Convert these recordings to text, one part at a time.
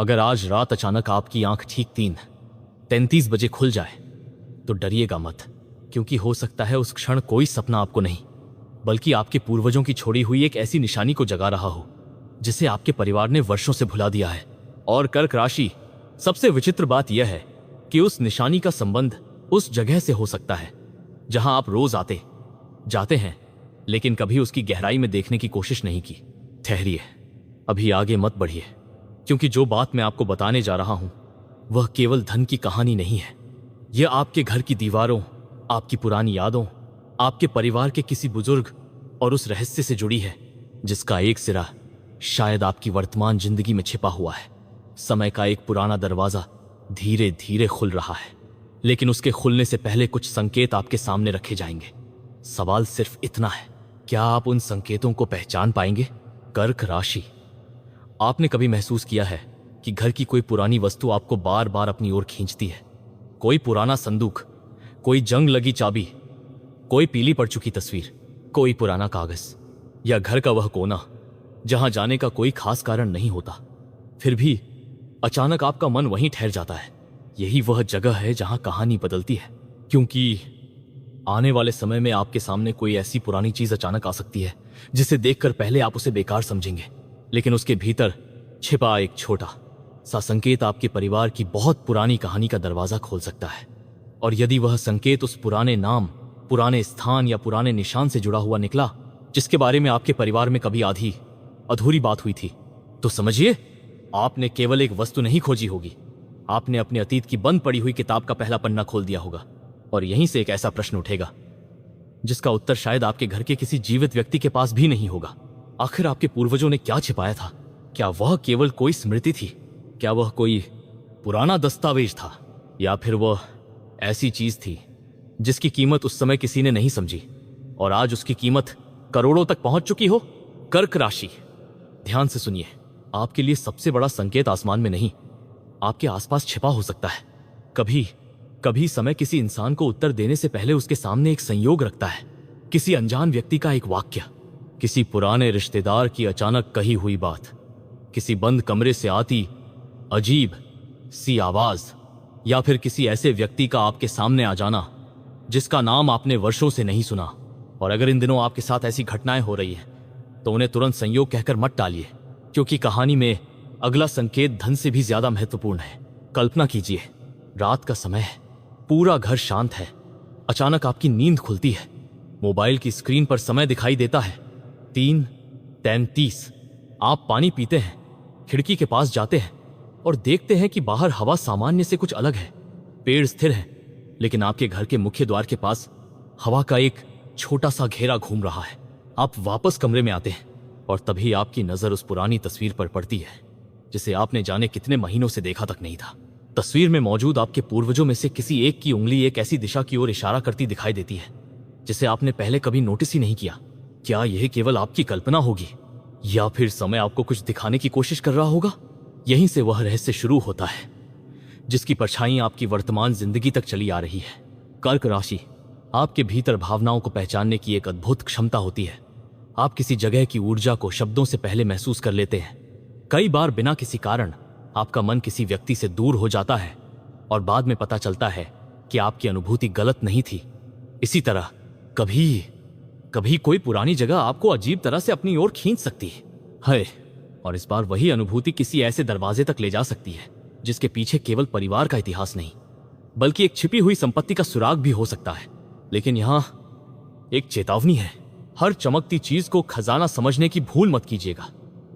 अगर आज रात अचानक आपकी आंख ठीक 3:33 बजे खुल जाए तो डरिएगा मत, क्योंकि हो सकता है उस क्षण कोई सपना आपको नहीं बल्कि आपके पूर्वजों की छोड़ी हुई एक ऐसी निशानी को जगा रहा हो जिसे आपके परिवार ने वर्षों से भुला दिया है। और कर्क राशि, सबसे विचित्र बात यह है कि उस निशानी का संबंध उस जगह से हो सकता है जहां आप रोज आते जाते हैं, लेकिन कभी उसकी गहराई में देखने की कोशिश नहीं की। ठहरिए, अभी आगे मत बढ़िए, क्योंकि जो बात मैं आपको बताने जा रहा हूं वह केवल धन की कहानी नहीं है। यह आपके घर की दीवारों, आपकी पुरानी यादों, आपके परिवार के किसी बुजुर्ग और उस रहस्य से जुड़ी है जिसका एक सिरा शायद आपकी वर्तमान जिंदगी में छिपा हुआ है। समय का एक पुराना दरवाजा धीरे धीरे खुल रहा है, लेकिन उसके खुलने से पहले कुछ संकेत आपके सामने रखे जाएंगे। सवाल सिर्फ इतना है, क्या आप उन संकेतों को पहचान पाएंगे? कर्क राशि, आपने कभी महसूस किया है कि घर की कोई पुरानी वस्तु आपको बार बार अपनी ओर खींचती है? कोई पुराना संदूक, कोई जंग लगी चाबी, कोई पीली पड़ चुकी तस्वीर, कोई पुराना कागज, या घर का वह कोना जहां जाने का कोई खास कारण नहीं होता, फिर भी अचानक आपका मन वहीं ठहर जाता है। यही वह जगह है जहां कहानी बदलती है, क्योंकि आने वाले समय में आपके सामने कोई ऐसी पुरानी चीज अचानक आ सकती है जिसे देखकर पहले आप उसे बेकार समझेंगे, लेकिन उसके भीतर छिपा एक छोटा सा संकेत आपके परिवार की बहुत पुरानी कहानी का दरवाजा खोल सकता है। और यदि वह संकेत उस पुराने नाम, पुराने स्थान या पुराने निशान से जुड़ा हुआ निकला जिसके बारे में आपके परिवार में कभी आधी अधूरी बात हुई थी, तो समझिए आपने केवल एक वस्तु नहीं खोजी होगी, आपने अपने अतीत की बंद पड़ी हुई किताब का पहला पन्ना खोल दिया होगा। और यहीं से एक ऐसा प्रश्न उठेगा जिसका उत्तर शायद आपके घर के किसी जीवित व्यक्ति के पास भी नहीं होगा। आखिर आपके पूर्वजों ने क्या छिपाया था? क्या वह केवल कोई स्मृति थी? क्या वह कोई पुराना दस्तावेज था? या फिर वह ऐसी चीज थी जिसकी कीमत उस समय किसी ने नहीं समझी और आज उसकी कीमत करोड़ों तक पहुंच चुकी हो? कर्क राशि, ध्यान से सुनिए, आपके लिए सबसे बड़ा संकेत आसमान में नहीं, आपके आसपास छिपा हो सकता है। कभी कभी समय किसी इंसान को उत्तर देने से पहले उसके सामने एक संयोग रखता है, किसी अनजान व्यक्ति का एक वाक्य, किसी पुराने रिश्तेदार की अचानक कही हुई बात, किसी बंद कमरे से आती अजीब सी आवाज, या फिर किसी ऐसे व्यक्ति का आपके सामने आ जाना जिसका नाम आपने वर्षों से नहीं सुना। और अगर इन दिनों आपके साथ ऐसी घटनाएं हो रही हैं तो उन्हें तुरंत संयोग कहकर मत टालिए, क्योंकि कहानी में अगला संकेत धन से भी ज्यादा महत्वपूर्ण है। कल्पना कीजिए, रात का समय है, पूरा घर शांत है, अचानक आपकी नींद खुलती है, मोबाइल की स्क्रीन पर समय दिखाई देता है 3:33। आप पानी पीते हैं, खिड़की के पास जाते हैं और देखते हैं कि बाहर हवा सामान्य से कुछ अलग है। पेड़ स्थिर है, लेकिन आपके घर के मुख्य द्वार के पास हवा का एक छोटा सा घेरा घूम रहा है। आप वापस कमरे में आते हैं और तभी आपकी नजर उस पुरानी तस्वीर पर पड़ती है जिसे आपने जाने कितने महीनों से देखा तक नहीं था। तस्वीर में मौजूद आपके पूर्वजों में से किसी एक की उंगली एक ऐसी दिशा की ओर इशारा करती दिखाई देती है जिसे आपने पहले कभी नोटिस ही नहीं किया। क्या यह केवल आपकी कल्पना होगी या फिर समय आपको कुछ दिखाने की कोशिश कर रहा होगा? यहीं से वह रहस्य शुरू होता है जिसकी परछाई आपकी वर्तमान जिंदगी तक चली आ रही है। कर्क राशि, आपके भीतर भावनाओं को पहचानने की एक अद्भुत क्षमता होती है। आप किसी जगह की ऊर्जा को शब्दों से पहले महसूस कर लेते हैं। कई बार बिना किसी कारण आपका मन किसी व्यक्ति से दूर हो जाता है और बाद में पता चलता है कि आपकी अनुभूति गलत नहीं थी। इसी तरह कभी कभी कोई पुरानी जगह आपको अजीब तरह से अपनी ओर खींच सकती है, और इस बार वही अनुभूति किसी ऐसे दरवाजे तक ले जा सकती है जिसके पीछे केवल परिवार का इतिहास नहीं बल्कि एक छिपी हुई संपत्ति का सुराग भी हो सकता है। लेकिन यहां एक चेतावनी है, हर चमकती चीज को खजाना समझने की भूल मत कीजिएगा,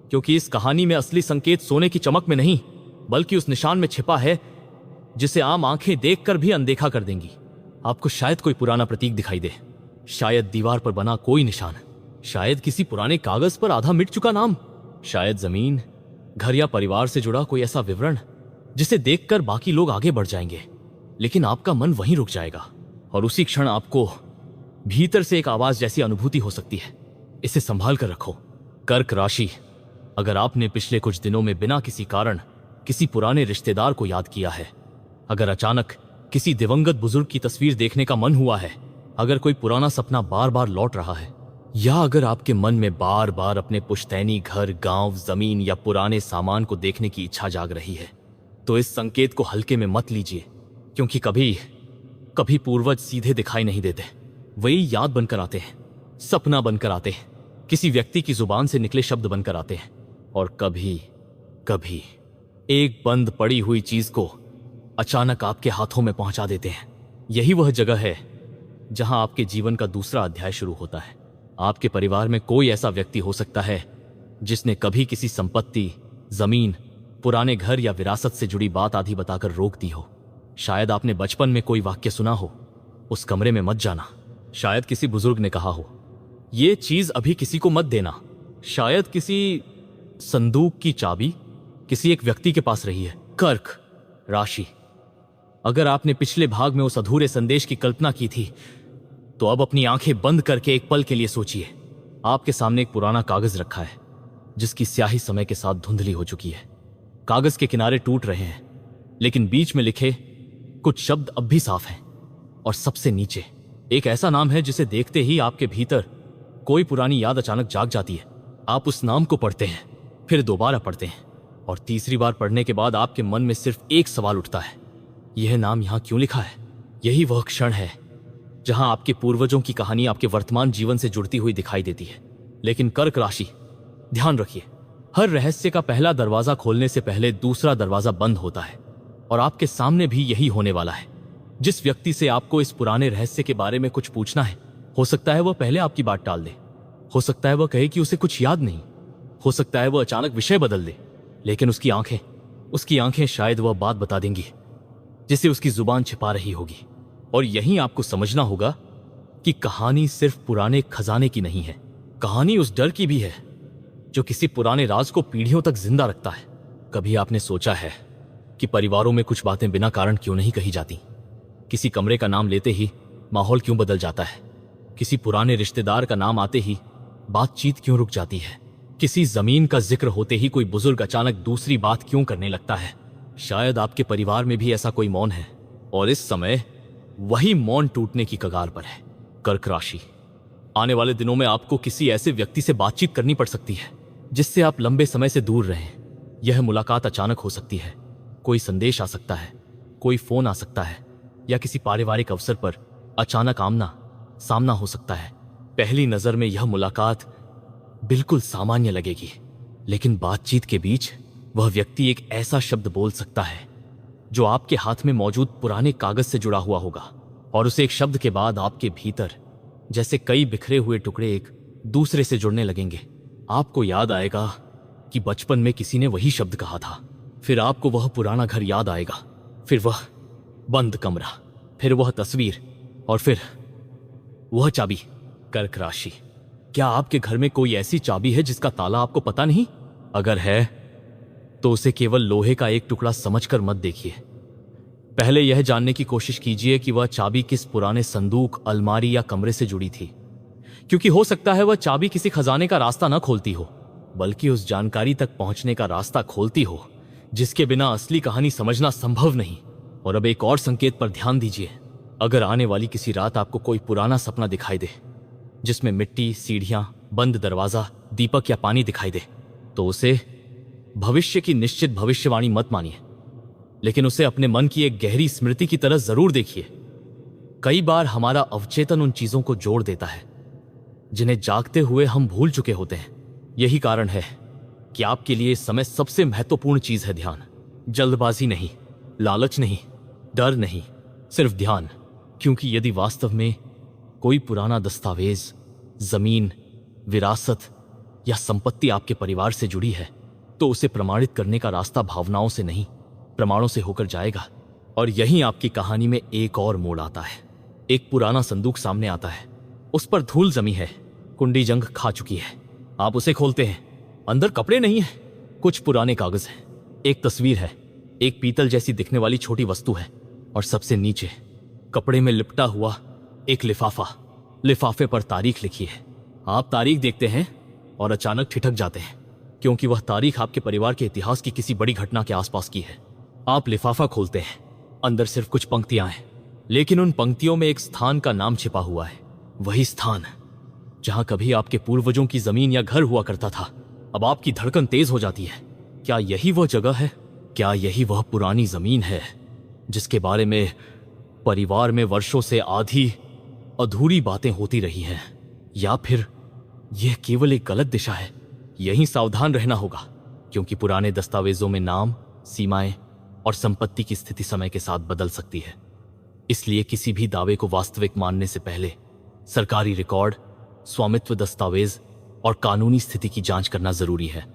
क्योंकि इस कहानी में असली संकेत सोने की चमक में नहीं बल्कि उस निशान में छिपा है जिसे आम आंखें देखकर भी अनदेखा कर देंगी। आपको शायद कोई पुराना प्रतीक दिखाई दे, शायद दीवार पर बना कोई निशान, शायद किसी पुराने कागज पर आधा मिट चुका नाम, शायद जमीन, घर या परिवार से जुड़ा कोई ऐसा विवरण जिसे देखकर बाकी लोग आगे बढ़ जाएंगे, लेकिन आपका मन वहीं रुक जाएगा और उसी क्षण आपको भीतर से एक आवाज जैसी अनुभूति हो सकती है। इसे संभाल कर रखो। कर्क राशि, अगर आपने पिछले कुछ दिनों में बिना किसी कारण किसी पुराने रिश्तेदार को याद किया है, अगर अचानक किसी दिवंगत बुजुर्ग की तस्वीर देखने का मन हुआ है, अगर कोई पुराना सपना बार बार लौट रहा है, या अगर आपके मन में बार बार अपने पुश्तैनी घर, गांव, जमीन या पुराने सामान को देखने की इच्छा जाग रही है, तो इस संकेत को हल्के में मत लीजिए, क्योंकि कभी कभी पूर्वज सीधे दिखाई नहीं देते। वही याद बनकर आते हैं, सपना बनकर आते हैं, किसी व्यक्ति की जुबान से निकले शब्द बनकर आते हैं, और कभी कभी एक बंद पड़ी हुई चीज को अचानक आपके हाथों में पहुंचा देते हैं। यही वह जगह है जहां आपके जीवन का दूसरा अध्याय शुरू होता है। आपके परिवार में कोई ऐसा व्यक्ति हो सकता है जिसने कभी किसी संपत्ति, जमीन, पुराने घर या विरासत से जुड़ी बात आधी बताकर रोक दी हो। शायद आपने बचपन में कोई वाक्य सुना हो, उस कमरे में मत जाना। शायद किसी बुजुर्ग ने कहा हो, ये चीज अभी किसी को मत देना। शायद किसी संदूक की चाबी किसी एक व्यक्ति के पास रही है। कर्क राशि, अगर आपने पिछले भाग में उस अधूरे संदेश की कल्पना की थी, तो अब अपनी आंखें बंद करके एक पल के लिए सोचिए। आपके सामने एक पुराना कागज रखा है जिसकी स्याही समय के साथ धुंधली हो चुकी है। कागज के किनारे टूट रहे हैं, लेकिन बीच में लिखे कुछ शब्द अब भी साफ हैं। और सबसे नीचे एक ऐसा नाम है जिसे देखते ही आपके भीतर कोई पुरानी याद अचानक जाग जाती है। आप उस नाम को पढ़ते हैं, फिर दोबारा पढ़ते हैं, और तीसरी बार पढ़ने के बाद आपके मन में सिर्फ एक सवाल उठता है, यह नाम यहां क्यों लिखा है? यही वह क्षण है जहां आपके पूर्वजों की कहानी आपके वर्तमान जीवन से जुड़ती हुई दिखाई देती है। लेकिन कर्क राशि, ध्यान रखिए, हर रहस्य का पहला दरवाजा खोलने से पहले दूसरा दरवाजा बंद होता है, और आपके सामने भी यही होने वाला है। जिस व्यक्ति से आपको इस पुराने रहस्य के बारे में कुछ पूछना है, हो सकता है वह पहले आपकी बात टाल दे, हो सकता है वह कहे कि उसे कुछ याद नहीं, हो सकता है वह अचानक विषय बदल दे, लेकिन उसकी आंखें शायद वह बात बता देंगी जिसे उसकी जुबान छिपा रही होगी। और यहीं आपको समझना होगा कि कहानी सिर्फ पुराने खजाने की नहीं है, कहानी उस डर की भी है जो किसी पुराने राज को पीढ़ियों तक जिंदा रखता है। कभी आपने सोचा है कि परिवारों में कुछ बातें बिना कारण क्यों नहीं कही जाती? किसी कमरे का नाम लेते ही माहौल क्यों बदल जाता है? किसी पुराने रिश्तेदार का नाम आते ही बातचीत क्यों रुक जाती है? किसी जमीन का जिक्र होते ही कोई बुजुर्ग अचानक दूसरी बात क्यों करने लगता है? शायद आपके परिवार में भी ऐसा कोई मौन है, और इस समय वही मौन टूटने की कगार पर है। कर्क राशि, आने वाले दिनों में आपको किसी ऐसे व्यक्ति से बातचीत करनी पड़ सकती है जिससे आप लंबे समय से दूर रहे। यह मुलाकात अचानक हो सकती है, कोई संदेश आ सकता है, कोई फोन आ सकता है, या किसी पारिवारिक अवसर पर अचानक आमना सामना हो सकता है। पहली नजर में यह मुलाकात बिल्कुल सामान्य लगेगी, लेकिन बातचीत के बीच वह व्यक्ति एक ऐसा शब्द बोल सकता है जो आपके हाथ में मौजूद पुराने कागज से जुड़ा हुआ होगा, और उस एक शब्द के बाद आपके भीतर जैसे कई बिखरे हुए टुकड़े एक दूसरे से जुड़ने लगेंगे। आपको याद आएगा कि बचपन में किसी ने वही शब्द कहा था, फिर आपको वह पुराना घर याद आएगा, फिर वह बंद कमरा, फिर वह तस्वीर, और फिर वह चाबी। कर्क राशि, क्या आपके घर में कोई ऐसी चाबी है जिसका ताला आपको पता नहीं? अगर है तो उसे केवल लोहे का एक टुकड़ा समझकर मत देखिए। पहले यह जानने की कोशिश कीजिए कि वह चाबी किस पुराने संदूक, अलमारी या कमरे से जुड़ी थी, क्योंकि हो सकता है वह चाबी किसी खजाने का रास्ता न खोलती हो, बल्कि उस जानकारी तक पहुंचने का रास्ता खोलती हो जिसके बिना असली कहानी समझना संभव नहीं। और अब एक और संकेत पर ध्यान दीजिए। अगर आने वाली किसी रात आपको कोई पुराना सपना दिखाई दे जिसमें मिट्टी, सीढ़ियां, बंद दरवाजा, दीपक या पानी दिखाई दे, तो उसे भविष्य की निश्चित भविष्यवाणी मत मानिए, लेकिन उसे अपने मन की एक गहरी स्मृति की तरह जरूर देखिए। कई बार हमारा अवचेतन उन चीजों को जोड़ देता है जिन्हें जागते हुए हम भूल चुके होते हैं। यही कारण है कि आपके लिए इस समय सबसे महत्वपूर्ण चीज है ध्यान। जल्दबाजी नहीं, लालच नहीं, डर नहीं, सिर्फ ध्यान। क्योंकि यदि वास्तव में कोई पुराना दस्तावेज, जमीन, विरासत या संपत्ति आपके परिवार से जुड़ी है, तो उसे प्रमाणित करने का रास्ता भावनाओं से नहीं, प्रमाणों से होकर जाएगा। और यहीं आपकी कहानी में एक और मोड़ आता है। एक पुराना संदूक सामने आता है, उस पर धूल जमी है, कुंडी जंग खा चुकी है। आप उसे खोलते हैं, अंदर कपड़े नहीं है, कुछ पुराने कागज हैं, एक तस्वीर है, एक पीतल जैसी दिखने वाली छोटी वस्तु है, और सबसे नीचे कपड़े में लिपटा हुआ एक लिफाफा। लिफाफे पर तारीख लिखी है। आप तारीख देखते हैं और अचानक ठिठक जाते हैं, क्योंकि वह तारीख आपके परिवार के इतिहास की किसी बड़ी घटना के आसपास की है। आप लिफाफा खोलते हैं, अंदर सिर्फ कुछ पंक्तियां हैं, लेकिन उन पंक्तियों में एक स्थान का नाम छिपा हुआ है। वही स्थान जहां कभी आपके पूर्वजों की जमीन या घर हुआ करता था, अब आपकी धड़कन तेज हो जाती है। क्या यही वह जगह है? क्या यही वह पुरानी जमीन है जिसके बारे में परिवार में वर्षों से आधी अधूरी बातें होती रही हैं? या फिर यह केवल एक गलत दिशा है? यहीं सावधान रहना होगा, क्योंकि पुराने दस्तावेजों में नाम, सीमाएं और संपत्ति की स्थिति समय के साथ बदल सकती है। इसलिए किसी भी दावे को वास्तविक मानने से पहले सरकारी रिकॉर्ड, स्वामित्व दस्तावेज और कानूनी स्थिति की जांच करना जरूरी है।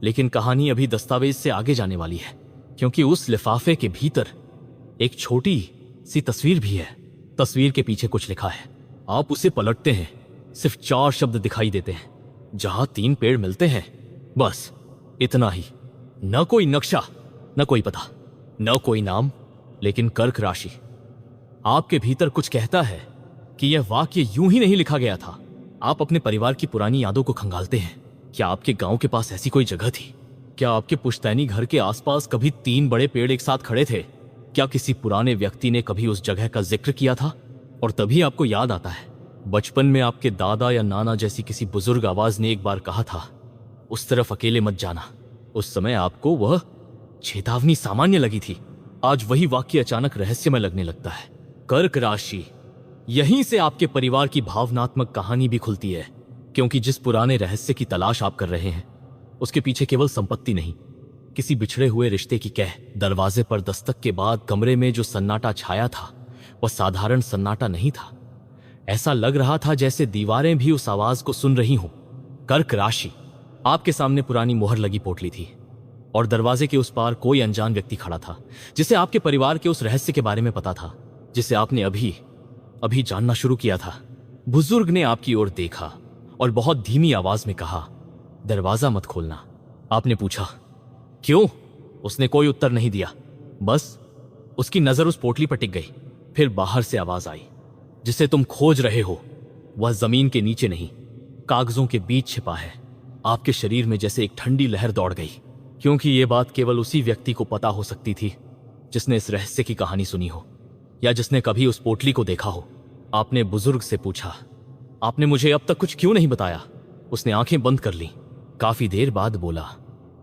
लेकिन कहानी अभी दस्तावेज से आगे जाने वाली है, क्योंकि उस लिफाफे के भीतर एक छोटी सी तस्वीर भी है। तस्वीर के पीछे कुछ लिखा है। आप उसे पलटते हैं, सिर्फ 4 शब्द दिखाई देते हैं, जहां 3 पेड़ मिलते हैं, बस इतना ही। न कोई नक्शा, न कोई पता, न कोई नाम, लेकिन कर्क राशि। आपके भीतर कुछ कहता है कि यह वाक्य यूं ही नहीं लिखा गया था। आप अपने परिवार की पुरानी यादों को खंगालते हैं। क्या आपके गांव के पास ऐसी कोई जगह थी? क्या आपके पुश्तैनी घर के आसपास कभी 3 बड़े पेड़ एक साथ खड़े थे? क्या किसी पुराने व्यक्ति ने कभी उस जगह का जिक्र किया था? और तभी आपको याद आता है, बचपन में आपके दादा या नाना जैसी किसी बुजुर्ग आवाज ने एक बार कहा था, उस तरफ अकेले मत जाना। उस समय आपको वह चेतावनी सामान्य लगी थी। आज वही वाक्य अचानक रहस्यमय लगने लगता है। कर्क राशि, यहीं से आपके परिवार की भावनात्मक कहानी भी खुलती है, क्योंकि जिस पुराने रहस्य की तलाश आप कर रहे हैं, उसके पीछे केवल संपत्ति नहीं, किसी बिछड़े हुए रिश्ते की कह। दरवाजे पर दस्तक के बाद कमरे में जो सन्नाटा छाया था, वह साधारण सन्नाटा नहीं था। ऐसा लग रहा था जैसे दीवारें भी उस आवाज को सुन रही हों। कर्क राशि, आपके सामने पुरानी मोहर लगी पोटली थी, और दरवाजे के उस पार कोई अनजान व्यक्ति खड़ा था, जिसे आपके परिवार के उस रहस्य के बारे में पता था, जिसे आपने अभी जानना शुरू किया था। बुजुर्ग ने आपकी ओर देखा और बहुत धीमी आवाज में कहा, दरवाजा मत खोलना। आपने पूछा, क्यों? उसने कोई उत्तर नहीं दिया, बस उसकी नजर उस पोटली पर टिक गई। फिर बाहर से आवाज आई, जिसे तुम खोज रहे हो वह जमीन के नीचे नहीं, कागजों के बीच छिपा है। आपके शरीर में जैसे एक ठंडी लहर दौड़ गई, क्योंकि यह बात केवल उसी व्यक्ति को पता हो सकती थी जिसने इस रहस्य की कहानी सुनी हो, या जिसने कभी उस पोटली को देखा हो। आपने बुजुर्ग से पूछा, आपने मुझे अब तक कुछ क्यों नहीं बताया? उसने आंखें बंद कर ली। काफी देर बाद बोला,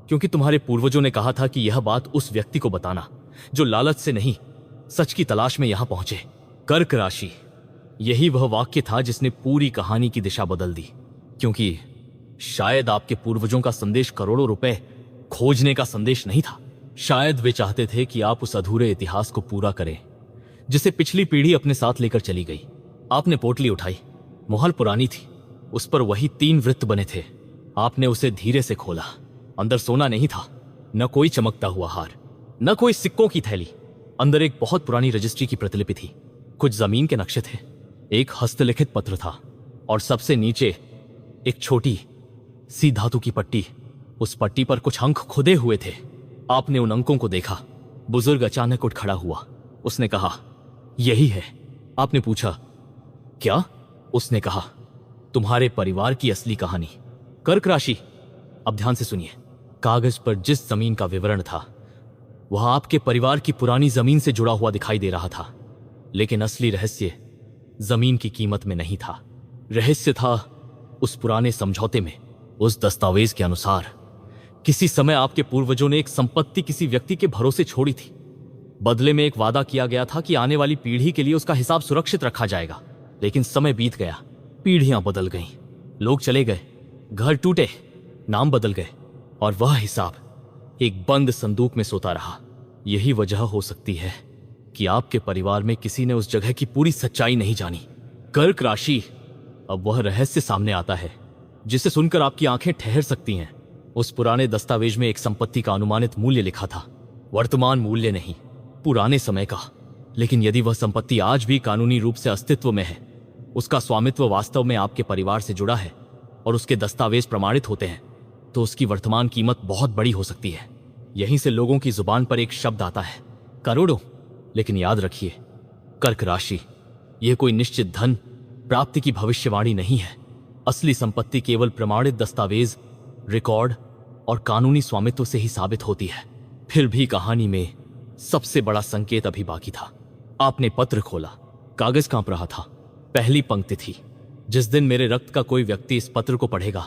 क्योंकि तुम्हारे पूर्वजों ने कहा था कि यह बात उस व्यक्ति को बताना जो लालच से नहीं, सच की तलाश में यहां पहुंचे। कर्क राशि, यही वह वाक्य था जिसने पूरी कहानी की दिशा बदल दी, क्योंकि शायद आपके पूर्वजों का संदेश करोड़ों रुपए खोजने का संदेश नहीं था। शायद वे चाहते थे कि आप उस अधूरे इतिहास को पूरा करें जिसे पिछली पीढ़ी अपने साथ लेकर चली गई। आपने पोटली उठाई। मोहर पुरानी थी, उस पर वही 3 वृत्त बने थे। आपने उसे धीरे से खोला। अंदर सोना नहीं था, न कोई चमकता हुआ हार, न कोई सिक्कों की थैली। अंदर एक बहुत पुरानी रजिस्ट्री की प्रतिलिपि थी, कुछ जमीन के नक्शे थे, एक हस्तलिखित पत्र था, और सबसे नीचे एक छोटी सी धातु की पट्टी। उस पट्टी पर कुछ अंक खुदे हुए थे। आपने उन अंकों को देखा। बुजुर्ग अचानक उठ खड़ा हुआ। उसने कहा, यही है। आपने पूछा, क्या? उसने कहा, तुम्हारे परिवार की असली कहानी। कर्क राशि, अब ध्यान से सुनिए। कागज पर जिस जमीन का विवरण था वह आपके परिवार की पुरानी जमीन से जुड़ा हुआ दिखाई दे रहा था, लेकिन असली रहस्य जमीन की कीमत में नहीं था। रहस्य था उस पुराने समझौते में। उस दस्तावेज के अनुसार किसी समय आपके पूर्वजों ने एक संपत्ति किसी व्यक्ति के भरोसे छोड़ी थी। बदले में एक वादा किया गया था कि आने वाली पीढ़ी के लिए उसका हिसाब सुरक्षित रखा जाएगा। लेकिन समय बीत गया, पीढ़ियां बदल गईं, लोग चले गए, घर टूटे, नाम बदल गए, और वह हिसाब एक बंद संदूक में सोता रहा। यही वजह हो सकती है कि आपके परिवार में किसी ने उस जगह की पूरी सच्चाई नहीं जानी। कर्क राशि, अब वह रहस्य सामने आता है जिसे सुनकर आपकी आंखें ठहर सकती हैं। उस पुराने दस्तावेज में एक संपत्ति का अनुमानित मूल्य लिखा था, वर्तमान मूल्य नहीं, पुराने समय का। लेकिन यदि वह संपत्ति आज भी कानूनी रूप से अस्तित्व में है, उसका स्वामित्व वास्तव में आपके परिवार से जुड़ा है और उसके दस्तावेज प्रमाणित होते हैं, तो उसकी वर्तमान कीमत बहुत बड़ी हो सकती है। यहीं से लोगों की जुबान पर एक शब्द आता है, करोड़ों। लेकिन याद रखिए कर्क राशि, यह कोई निश्चित धन प्राप्ति की भविष्यवाणी नहीं है। असली संपत्ति केवल प्रमाणित दस्तावेज, रिकॉर्ड और कानूनी स्वामित्व से ही साबित होती है। फिर भी कहानी में सबसे बड़ा संकेत अभी बाकी था। आपने पत्र खोला। कागज कांप रहा था। पहली पंक्ति थी, जिस दिन मेरे रक्त का कोई व्यक्ति इस पत्र को पढ़ेगा,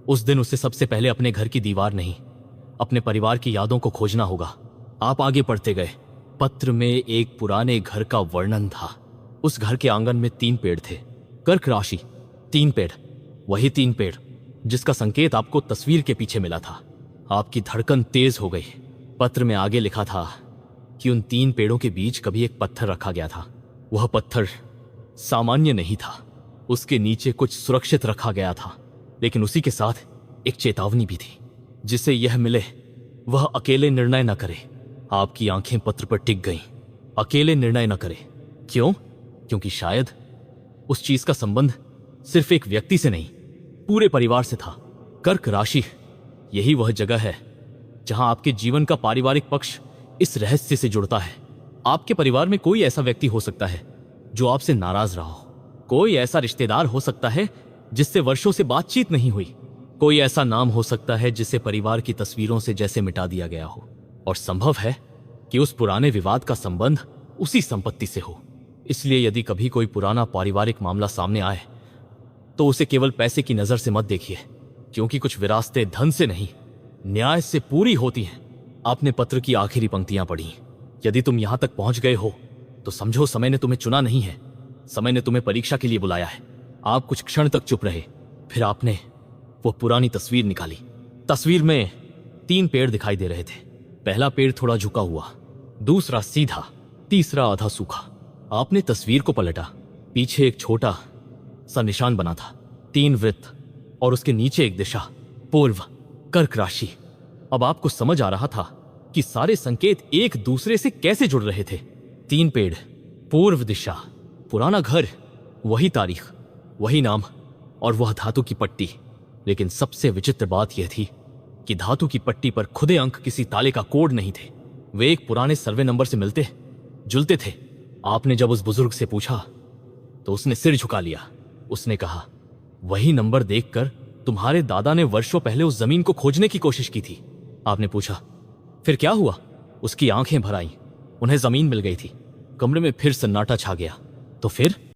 उस दिन उसे सबसे पहले अपने घर की दीवार नहीं, अपने परिवार की यादों को खोजना होगा। आप आगे पढ़ते गए। पत्र में एक पुराने घर का वर्णन था। उस घर के आंगन में 3 पेड़ थे। कर्क राशि, 3 पेड़, वही 3 पेड़ जिसका संकेत आपको तस्वीर के पीछे मिला था। आपकी धड़कन तेज हो गई। पत्र में आगे लिखा था कि उन 3 पेड़ों के बीच कभी एक पत्थर रखा गया था। वह पत्थर सामान्य नहीं था, उसके नीचे कुछ सुरक्षित रखा गया था, लेकिन उसी के साथ एक चेतावनी भी थी, जिसे यह मिले वह अकेले निर्णय न करे। आपकी आंखें पत्र पर टिक गईं। अकेले निर्णय न करे। क्यों? क्योंकि शायद उस चीज का संबंध सिर्फ एक व्यक्ति से नहीं, पूरे परिवार से था। कर्क राशि, यही वह जगह है जहां आपके जीवन का पारिवारिक पक्ष इस रहस्य से जुड़ता है। आपके परिवार में कोई ऐसा व्यक्ति हो सकता है जो आपसे नाराज रहा हो। कोई ऐसा रिश्तेदार हो सकता है जिससे वर्षों से बातचीत नहीं हुई। कोई ऐसा नाम हो सकता है जिसे परिवार की तस्वीरों से जैसे मिटा दिया गया हो। और संभव है कि उस पुराने विवाद का संबंध उसी संपत्ति से हो। इसलिए यदि कभी कोई पुराना पारिवारिक मामला सामने आए तो उसे केवल पैसे की नजर से मत देखिए, क्योंकि कुछ विरासतें धन से नहीं, न्याय से पूरी होती हैं। आपने पत्र की आखिरी पंक्तियां पढ़ी। यदि तुम यहां तक पहुंच गए हो तो समझो समय ने तुम्हें चुना नहीं है, समय ने तुम्हें परीक्षा के लिए बुलाया है। आप कुछ क्षण तक चुप रहे, फिर आपने वो पुरानी तस्वीर निकाली। तस्वीर में 3 पेड़ दिखाई दे रहे थे। पहला पेड़ थोड़ा झुका हुआ, दूसरा सीधा, तीसरा आधा सूखा। आपने तस्वीर को पलटा। पीछे एक छोटा सा निशान बना था, 3 वृत्त, और उसके नीचे एक दिशा, पूर्व, कर्क राशि। अब आपको समझ आ रहा था कि सारे संकेत एक दूसरे से कैसे जुड़ रहे थे। 3 पेड़, पूर्व दिशा, पुराना घर, वही तारीख, वही नाम और वह धातु की पट्टी। लेकिन सबसे विचित्र बात यह थी कि धातु की पट्टी पर खुदे अंक किसी ताले का कोड नहीं थे। वे एक पुराने सर्वे नंबर से मिलते जुलते थे। आपने जब उस बुजुर्ग से पूछा तो उसने सिर झुका लिया। उसने कहा, वही नंबर देखकर तुम्हारे दादा ने वर्षों पहले उस जमीन को खोजने की कोशिश की थी। आपने पूछा, फिर क्या हुआ? उसकी आंखें भर आईं। उन्हें जमीन मिल गई थी। कमरे में फिर सन्नाटा छा गया। तो फिर